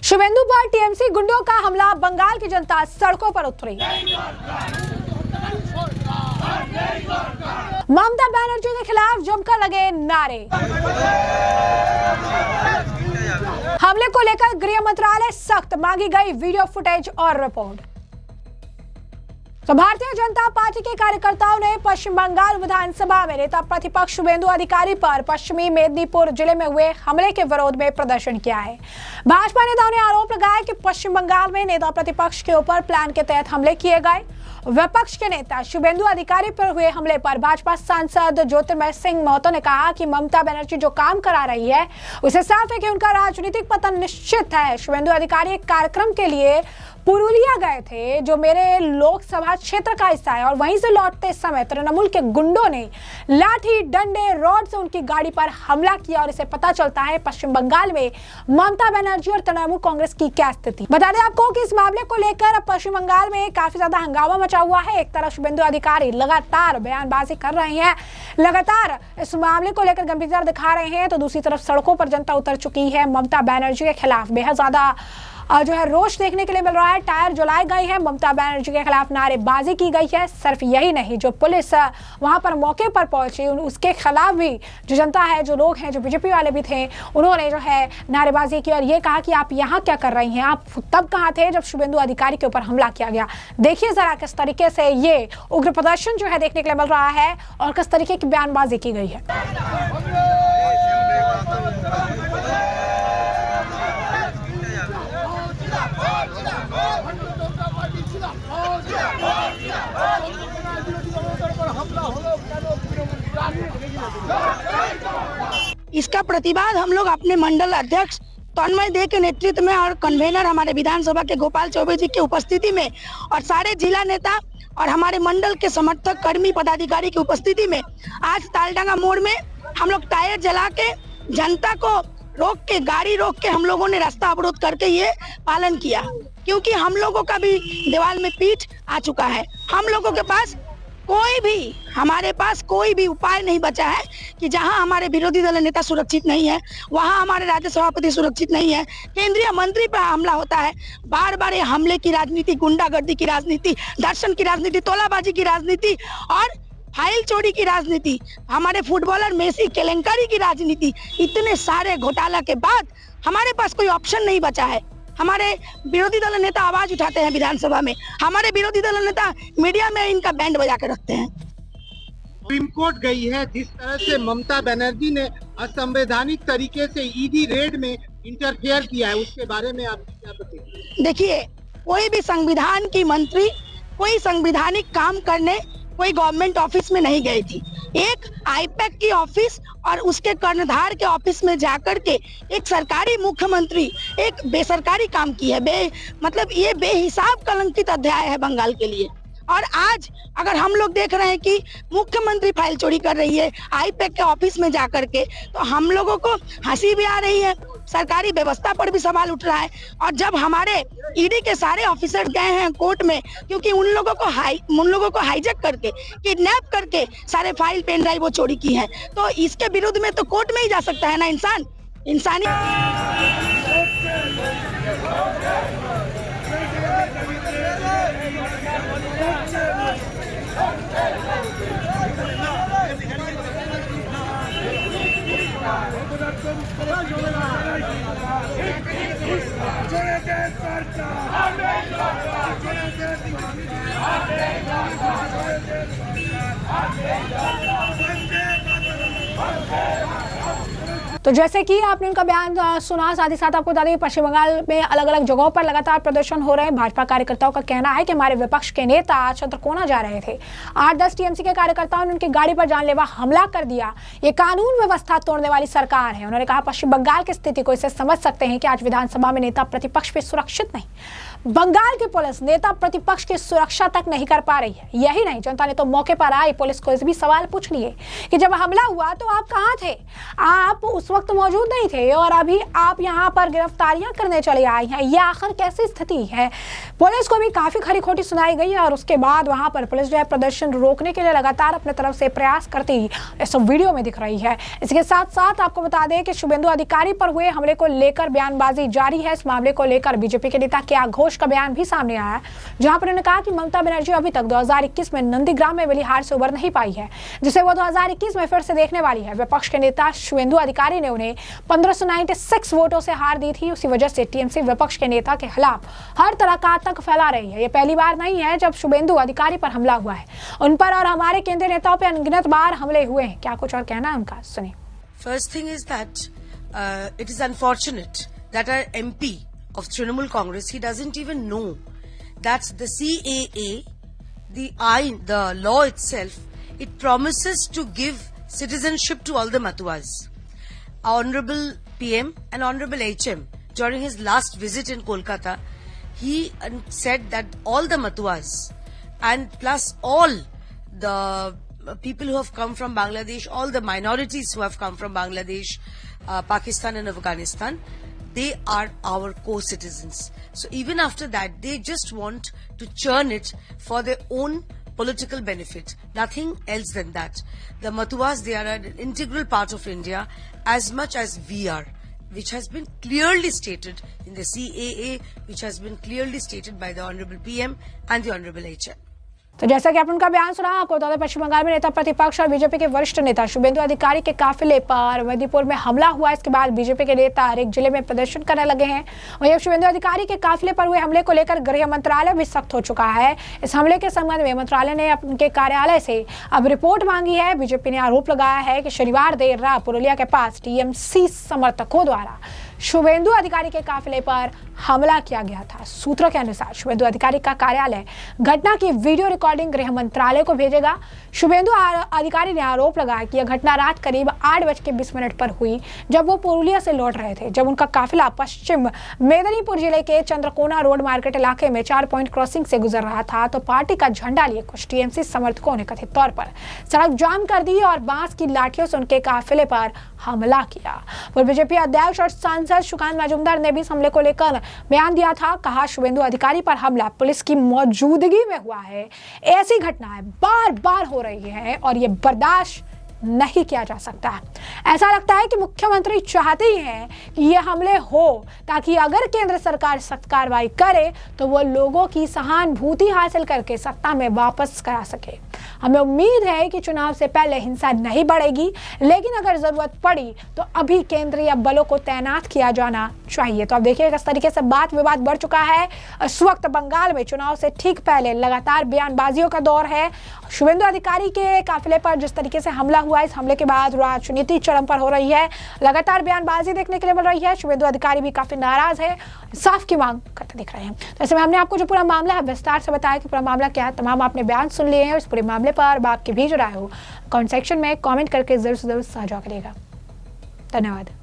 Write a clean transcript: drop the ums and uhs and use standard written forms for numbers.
शुभेंदु पर टीएमसी गुंडों का हमला, बंगाल की जनता सड़कों पर उतरी। ममता बनर्जी के खिलाफ जमकर लगे नारे। हमले को लेकर गृह मंत्रालय सख्त, मांगी गई वीडियो फुटेज और रिपोर्ट। तो भारतीय जनता पार्टी के कार्यकर्ताओं ने पश्चिम बंगाल विधानसभा में नेता प्रतिपक्ष शुभेंदु अधिकारी पर पश्चिमी मेदिनीपुर जिले में हुए हमले के विरोध में प्रदर्शन किया है। भाजपा नेताओं ने आरोप लगाया कि पश्चिम बंगाल में नेता प्रतिपक्ष के ऊपर प्लान के तहत हमले किए गए। विपक्ष के नेता शुभेंदु अधिकारी पर हुए हमले पर भाजपा सांसद ज्योतिर्मय सिंह महतो ने कहा कि ममता बनर्जी जो काम करा रही है उसे साफ है कि उनका राजनीतिक पतन निश्चित है। शुभेंदु अधिकारी एक कार्यक्रम के लिए पुरुलिया गए थे, जो मेरे लोकसभा क्षेत्र का हिस्सा है, और वहीं से लौटते समय तृणमूल के गुंडों ने लाठी, डंडे, रॉड से उनकी गाड़ी पर हमला किया और इसे पता चलता है पश्चिम बंगाल में ममता बनर्जी और तृणमूल कांग्रेस की क्या स्थिति। बता दें आपको कि इस मामले को लेकर पश्चिम बंगाल में काफी ज्यादा हंगामा मचा हुआ है। एक तरफ शुभेंदु अधिकारी लगातार बयानबाजी कर रहे हैं, लगातार इस मामले को लेकर गंभीरता दिखा रहे हैं, तो दूसरी तरफ सड़कों पर जनता उतर चुकी है। ममता बनर्जी के खिलाफ बेहद ज्यादा जो है रोष देखने के लिए मिल रहा है। टायर जलाए गए हैं, ममता बनर्जी के खिलाफ नारेबाजी की गई है। सिर्फ यही नहीं, जो पुलिस वहां पर मौके पर पहुंची उसके खिलाफ भी जो जनता है, जो लोग हैं, जो बीजेपी वाले भी थे, उन्होंने जो है नारेबाजी की और ये कहा कि आप यहाँ क्या कर रही हैं, आप तब कहाँ थे जब शुभेंदु अधिकारी के ऊपर हमला किया गया। देखिए जरा किस तरीके से ये उग्र प्रदर्शन जो है देखने के लिए मिल रहा है और किस तरीके की बयानबाजी की गई है। इसका प्रतिवाद हम लोग अपने मंडल अध्यक्ष तन्मय दे के नेतृत्व में और कन्वेनर हमारे विधानसभा के गोपाल चौबे जी की उपस्थिति में और सारे जिला नेता और हमारे मंडल के समर्थक कर्मी पदाधिकारी की उपस्थिति में आज तालडांगा मोड़ में हम लोग टायर जला के जनता को रोक के, गाड़ी रोक के हम लोगों ने रास्ता अवरोध करके ये पालन किया, क्योंकि हम लोगों का भी दीवार में पीठ आ चुका है। हम लोगों के पास हमारे पास कोई भी उपाय नहीं बचा है कि जहां हमारे विरोधी दल नेता सुरक्षित नहीं है, वहां हमारे राज्य सभापति सुरक्षित नहीं है, केंद्रीय मंत्री पर हमला होता है। बार बार ये हमले की राजनीति, गुंडागर्दी की राजनीति, दर्शन की राजनीति, तोलाबाजी की राजनीति और फाइल चोरी की राजनीति, हमारे फुटबॉलर मेसी केलेंकारी की राजनीति, इतने सारे घोटाला के बाद हमारे पास कोई ऑप्शन नहीं बचा है। हमारे विरोधी दल नेता आवाज उठाते हैं विधानसभा में, हमारे विरोधी दल नेता मीडिया में इनका बैंड बजा के रखते हैं। सुप्रीम कोर्ट गई है, जिस तरह से ममता बनर्जी ने असंवैधानिक तरीके से ईडी रेड में इंटरफेयर किया है, उसके बारे में आप क्या बताएंगे? देखिए, कोई भी संविधान की मंत्री कोई संवैधानिक काम करने कोई गवर्नमेंट ऑफिस में नहीं गई थी। एक आईपैक की ऑफिस और उसके कर्णधार के ऑफिस में जाकर के एक सरकारी मुख्यमंत्री एक बेसरकारी काम की है। मतलब ये बेहिसाब कलंकित अध्याय है बंगाल के लिए। और आज अगर हम लोग देख रहे हैं कि मुख्यमंत्री फाइल चोरी कर रही है आईपैक के ऑफिस में जाकर के, तो हम लोगों को हंसी भी आ रही है, सरकारी व्यवस्था पर भी सवाल उठ रहा है। और जब हमारे ईडी के सारे ऑफिसर गए हैं कोर्ट में, क्योंकि उन लोगों को हाईजैक करके, किडनैप करके सारे फाइल पेन ड्राइव वो चोरी की है, तो इसके विरुद्ध में तो कोर्ट में ही जा सकता है ना इंसानी। तो जैसे कि आपने उनका बयान सुना, साथ ही साथ आपको बता दें पश्चिम बंगाल में अलग अलग जगहों पर लगातार प्रदर्शन हो रहे हैं। भाजपा कार्यकर्ताओं का कहना है कि हमारे विपक्ष के नेता चंद्रकोना जा रहे थे, 8-10 टीएमसी के कार्यकर्ताओं ने उनकी गाड़ी पर जानलेवा हमला कर दिया। ये कानून व्यवस्था तोड़ने वाली सरकार है। उन्होंने कहा पश्चिम बंगाल की स्थिति को इससे समझ सकते हैं कि आज विधानसभा में नेता प्रतिपक्ष भी सुरक्षित नहीं। बंगाल की पुलिस नेता प्रतिपक्ष की सुरक्षा तक नहीं कर पा रही है। यही नहीं, जनता ने तो मौके पर आई पुलिस को इस भी सवाल पूछ लिए कि जब हमला हुआ तो आप कहाँ थे, आप उस वक्त मौजूद नहीं थे और अभी आप यहाँ पर गिरफ्तारियां करने चले आए हैं। ये आखिर कैसी स्थिति है? पुलिस को भी काफी खरी खोटी सुनाई गई है और उसके बाद वहां पर पुलिस जो है प्रदर्शन रोकने के लिए लगातार अपने तरफ से प्रयास करती इस वीडियो में दिख रही है। इसके साथ साथ आपको बता दें कि शुभेंदु अधिकारी पर हुए हमले को लेकर बयानबाजी जारी है। इस मामले को लेकर बीजेपी के नेता केआ घोष का बयान भी सामने आया, जहां पर उन्होंने कहा कि ममता बनर्जी अभी तक 2021 में नंदीग्राम में मिली हार से उबर नहीं पाई है, जिसे वो 2021 में फिर से देखने वाली है। विपक्ष के नेता शुभेंदु अधिकारी ने उन्हें 1596 वोटों से हार दी थी। उसी वजह से टीएमसी विपक्ष के नेता के खिलाफ हर तरह का आतंक फैला रही है। ये पहली बार नहीं है जब शुभेंदु अधिकारी पर हमला हुआ है। उन पर और हमारे केंद्रीय नेताओं पर अनगिनत बार हमले हुए हैं। क्या कुछ और कहना है उनका, सुनिए। First thing is that it is unfortunate that our MP of Trinamool Congress, he doesn't even know that the CAA, the law itself, it promises to give citizenship to all the Matuas. Our Honorable PM and Honorable HM, during his last visit in Kolkata, he said that all the Matuas and plus all the people who have come from Bangladesh, all the minorities who have come from Bangladesh, Pakistan and Afghanistan, they are our co-citizens. So even after that, they just want to churn it for their own political benefit. Nothing else than that. The Matuas, they are an integral part of India as much as we are, which has been clearly stated in the CAA, which has been clearly stated by the Honorable PM and the Honorable HM. तो जैसा कि आपने उनका बयान सुना, आपको बता दें पश्चिम बंगाल में नेता प्रतिपक्ष और बीजेपी के वरिष्ठ नेता शुभेंदु अधिकारी के काफिले पर मणिपुर में हमला हुआ। इसके बाद बीजेपी के नेता हर एक जिले में प्रदर्शन करने लगे हैं। वहीं अब शुभेंदु अधिकारी के काफिले पर हुए हमले को लेकर गृह मंत्रालय भी सख्त हो चुका है। इस हमले के संबंध में मंत्रालय ने उनके कार्यालय से अब रिपोर्ट मांगी है। बीजेपी ने आरोप लगाया है कि शनिवार देर रात पुरुलिया के पास टीएमसी समर्थकों द्वारा शुभेंदु अधिकारी के काफिले पर हमला किया गया था। सूत्रों के अनुसार शुभेंदु अधिकारी का कार्यालय घटना की वीडियो रिकॉर्डिंग गृह मंत्रालय को भेजेगा। शुभेंदु अधिकारी ने आरोप लगाया कि यह घटना रात करीब 8:20 पर हुई, जब वो पुरुलिया से लौट रहे थे। जब उनका काफिला पश्चिम मेदिनीपुर जिले के चंद्रकोना रोड मार्केट इलाके में 4 पॉइंट क्रॉसिंग से गुजर रहा था, तो पार्टी का झंडा लिए कुछ टीएमसी समर्थकों ने कथित तौर पर सड़क जाम कर दी और बांस की लाठियों से उनके काफिले पर हमला किया। पूर्व बीजेपी अध्यक्ष और सांसद सुकांत मजूमदार ने भी इस हमले को लेकर बयान दिया था। कहा, शुभेंदु अधिकारी पर हमला पुलिस की मौजूदगी में हुआ है। ऐसी घटनाएं बार बार हो रही है और ये बर्दाश्त नहीं किया जा सकता। ऐसा लगता है कि मुख्यमंत्री चाहते ही हैं कि ये हमले हो, ताकि अगर केंद्र सरकार सख्त कार्रवाई करे तो वो लोगों की सहानुभूति हासिल करके सत्ता में वापस करा सके। हमें उम्मीद है कि चुनाव से पहले हिंसा नहीं बढ़ेगी, लेकिन अगर जरूरत पड़ी तो अभी केंद्रीय बलों को तैनात किया जाना चाहिए। तो अब देखिए किस तरीके से बात विवाद बढ़ चुका है। इस वक्त बंगाल में चुनाव से ठीक पहले लगातार बयानबाजियों का दौर है। शुभेंदु अधिकारी के काफिले पर जिस तरीके से हमला हुआ, इस हमले के बाद राजनीति चरम पर हो रही है। लगातार बयानबाजी देखने के लिए मिल रही है। शुभेंदु अधिकारी भी काफी नाराज है, साफ की मांग करते दिख रहे हैं। तो ऐसे में हमने आपको जो पूरा मामला है विस्तार से बताया कि पूरा मामला क्या है। तमाम आपने बयान सुन लिए हैं। इस पूरे मामले पर आपकी भी जो राय हो कमेंट सेक्शन में कमेंट करके जरूर से जरूर साझा करिएगा। धन्यवाद।